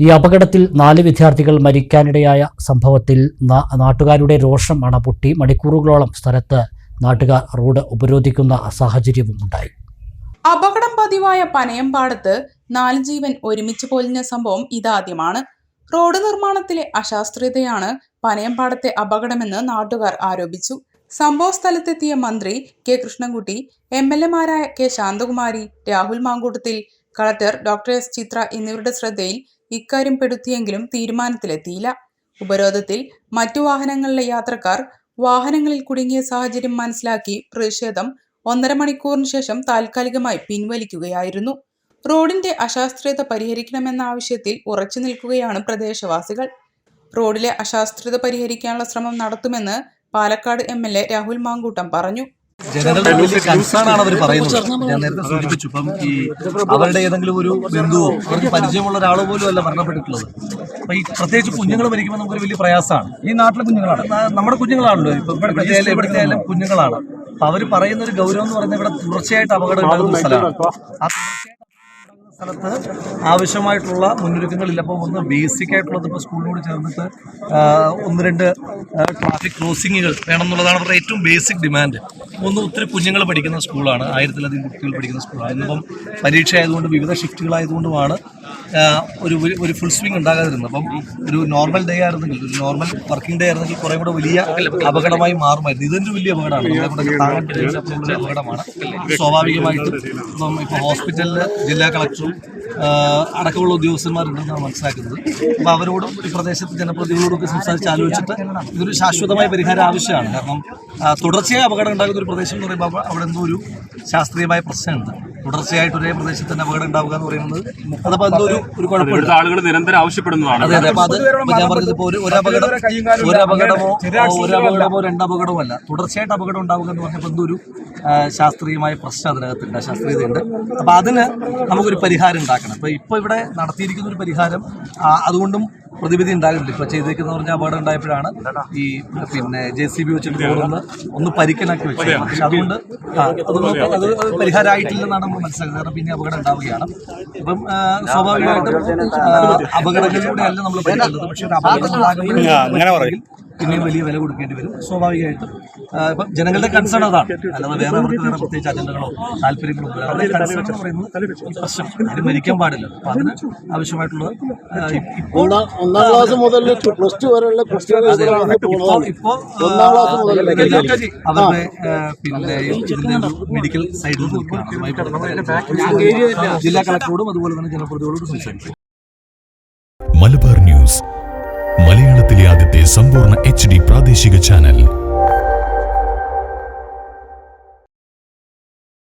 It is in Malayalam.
ഈ അപകടത്തിൽ 4 വിദ്യാർത്ഥികൾ മരിക്കാനിടയായ സംഭവത്തിൽ നാട്ടുകാരുടെ രോഷം അണപൊട്ടി മണിക്കൂറുകളോളം സ്ഥലത്ത് നാട്ടുകാർ റോഡ് ഉപരോധിക്കുന്ന സാഹചര്യവും ഉണ്ടായി. അപകടം പതിവായ പനയമ്പാടത്ത് 4 ജീവൻ ഒരുമിച്ച് പൊലിഞ്ഞ സംഭവം ഇതാദ്യമാണ്. റോഡ് നിർമ്മാണത്തിലെ അശാസ്ത്രീയതയാണ് പനയമ്പാടത്തെ അപകടമെന്ന് നാട്ടുകാർ ആരോപിച്ചു. സംഭവ സ്ഥലത്തെത്തിയ മന്ത്രി കെ കൃഷ്ണൻകുട്ടി, MLA-മാരായ K Santhakumari, Rahul Mamkootathil, collector doctor S Chitra എന്നിവരുടെ ശ്രദ്ധയിൽ ഇക്കാര്യം പെടുത്തിയെങ്കിലും തീരുമാനത്തിലെത്തിയില്ല. ഉപരോധത്തിൽ മറ്റു വാഹനങ്ങളിലെ യാത്രക്കാർ വാഹനങ്ങളിൽ കുടുങ്ങിയ സാഹചര്യം മനസ്സിലാക്കി പ്രതിഷേധം 1.5 മണിക്കൂറിന് ശേഷം താൽക്കാലികമായി പിൻവലിക്കുകയായിരുന്നു. റോഡിന്റെ അശാസ്ത്രീയത പരിഹരിക്കണമെന്ന ആവശ്യത്തിൽ ഉറച്ചു നിൽക്കുകയാണ് പ്രദേശവാസികൾ. റോഡിലെ അശാസ്ത്രീയത പരിഹരിക്കാനുള്ള ശ്രമം നടത്തുമെന്ന് പാലക്കാട് MLA രാഹുൽ മാങ്കൂട്ടം പറഞ്ഞു. ജനങ്ങളുടെ വലിയ കൺസേൺ ആണ് അവർ പറയുന്നത്. ഞാൻ നേരത്തെ സൂചിപ്പിച്ചു, ഇപ്പം ഈ അവരുടെ ഏതെങ്കിലും ഒരു ബന്ധുവോ അവർക്ക് പരിചയമുള്ള ഒരാളോ പോലും അല്ല മരണപ്പെട്ടിട്ടുള്ളത്. അപ്പൊ ഈ പ്രത്യേകിച്ച് കുഞ്ഞുങ്ങൾ മരിക്കുമ്പോൾ നമുക്കൊരു വലിയ പ്രയാസമാണ്. ഈ നാട്ടിലെ കുഞ്ഞുങ്ങളാണ്, നമ്മുടെ കുഞ്ഞുങ്ങളാണല്ലോ, ഇപ്പൊ ഇവിടുത്തെ ആയാലും കുഞ്ഞുങ്ങളാണ്. അപ്പൊ അവർ പറയുന്ന ഒരു ഗൗരവം എന്ന് പറയുന്നത് ഇവിടെ തുടർച്ചയായിട്ട് അപകടം ഉണ്ടാകുന്ന സ്ഥലമാണ്. ആ സ്ഥലത്ത് ആവശ്യമായിട്ടുള്ള മുന്നൊരുക്കങ്ങളില്ല. അപ്പോൾ ഒന്ന് ബേസിക് ആയിട്ടുള്ളത് ഇപ്പോൾ സ്കൂളിനോട് ചേർന്നിട്ട് 1-2 ട്രാഫിക് ക്രോസിങ്ങുകൾ വേണം എന്നുള്ളതാണ് അവരുടെ ഏറ്റവും ബേസിക് ഡിമാൻഡ്. ഒത്തിരി കുഞ്ഞുങ്ങൾ പഠിക്കുന്ന സ്കൂളാണ്, 1000-ലധികം കുട്ടികൾ പഠിക്കുന്ന സ്കൂളാണ്. ഇന്നിപ്പം പരീക്ഷ ആയതുകൊണ്ട് വിവിധ ഷിഫ്റ്റുകളായതുകൊണ്ടുമാണ് ഒരു ഫുൾ സ്വിംഗ് ഉണ്ടാകാതിരുന്നത്. അപ്പം ഒരു നോർമൽ ഡേ ആയിരുന്നെങ്കിൽ, ഒരു നോർമൽ വർക്കിംഗ് ഡേ ആയിരുന്നെങ്കിൽ കുറേ കൂടെ വലിയ അപകടമായി മാറുമായിരുന്നു. ഇതൊരു വലിയ അപകടമാണ്, നമ്മളെ താങ്ങാൻ പറ്റുന്ന അപകടമാണ്. സ്വാഭാവികമായിട്ടും ഇപ്പം ഇപ്പോൾ ഹോസ്പിറ്റലിൽ ജില്ലാ കളക്ടറും അടക്കമുള്ള ഉദ്യോഗസ്ഥന്മാരുണ്ടെന്നാണ് മനസ്സിലാക്കുന്നത്. അപ്പോൾ അവരോടും ഈ പ്രദേശത്തെ ജനപ്രതിനിധികളോടൊക്കെ സംസാരിച്ച് ആലോചിച്ചിട്ട് ഇതൊരു ശാശ്വതമായ പരിഹാരം ആവശ്യമാണ്. കാരണം തുടർച്ചയായ അപകടം ഉണ്ടാകുന്ന ഒരു പ്രദേശം എന്ന് പറയുമ്പോൾ അവിടെ എന്തോ ഒരു ശാസ്ത്രീയമായ പ്രശ്നമുണ്ട്. തുടർച്ചയായിട്ട് ഒരേ പ്രദേശത്ത് തന്നെ അപകടം ഉണ്ടാവുക എന്ന് പറയുന്നത് അതപ്പോൾ എന്തോ ഒരു കുഴപ്പമില്ല. ആളുകൾ നിരന്തരം ആവശ്യപ്പെടുന്നതാണ്. അതെ അതെ. അപ്പോൾ അത് ഞാൻ പറഞ്ഞത് ഇപ്പോൾ ഒരു അപകടമോ 2 അപകടമോ അല്ല, തുടർച്ചയായിട്ട് അപകടം ഉണ്ടാവുക എന്ന് പറഞ്ഞപ്പോൾ എന്തോ ഒരു ശാസ്ത്രീയമായ പ്രശ്നം അതിനകത്തുണ്ട്, ശാസ്ത്രീയതയുണ്ട്. അപ്പോൾ അതിന് നമുക്കൊരു പരിഹാരം ഉണ്ടാക്കണം. ഇപ്പോൾ ഇവിടെ നടത്തിയിരിക്കുന്ന ഒരു പരിഹാരം അതുകൊണ്ടും പ്രതിവിധി ഉണ്ടാകുന്നില്ല. ഇപ്പോൾ ചെയ്തേക്കെന്ന് പറഞ്ഞാൽ അപകടം ഉണ്ടായപ്പോഴാണ് ഈ JCB വെച്ചിട്ട് ഒന്ന് പരിക്കനാക്കി വെച്ചത്. പക്ഷെ അതുകൊണ്ട് അത് പരിഹാരമായിട്ടില്ലെന്നാണ് നമ്മൾ മനസ്സിലാക്കുന്നത്. കാരണം പിന്നെ അപകടം ഉണ്ടാവുകയാണ്. അപ്പം സ്വാഭാവികമായിട്ടും അപകടങ്ങളിലൂടെ അല്ല നമ്മൾ പഠിക്കുന്നത്. പക്ഷേ ഒരു അപകടം ഉണ്ടാകുമ്പോൾ പിന്നെയും വലിയ വില കൊടുക്കേണ്ടി വരും. സ്വാഭാവികമായിട്ടും ഇപ്പം ജനങ്ങളുടെ കൺസേൺ അതാണ്, അല്ലാതെ വേറെ പ്രത്യേകിച്ച് അജണ്ടകളോ താല്പര്യങ്ങളോ അവരുടെ കൺസേൺ എന്ന് പറയുന്നത് പ്രശ്നം അത് മരിക്കാൻ പാടില്ല. അപ്പം അതിന് ആവശ്യമായിട്ടുള്ളത് ഇപ്പോൾ 1ാം ക്ലാസ് മുതൽ +2 വരെയുള്ള ഇപ്പോൾ അവരുടെ മെഡിക്കൽ സൈഡിൽ ജില്ലാ കളക്ടറോടും അതുപോലെ തന്നെ ജനപ്രതിനിധികളോടും സംസാരിക്കും. മലബാർ ന്യൂസ്, മലയാളത്തിലെ ആദ്യത്തെ സമ്പൂർണ്ണ HD പ്രാദേശിക ചാനൽ.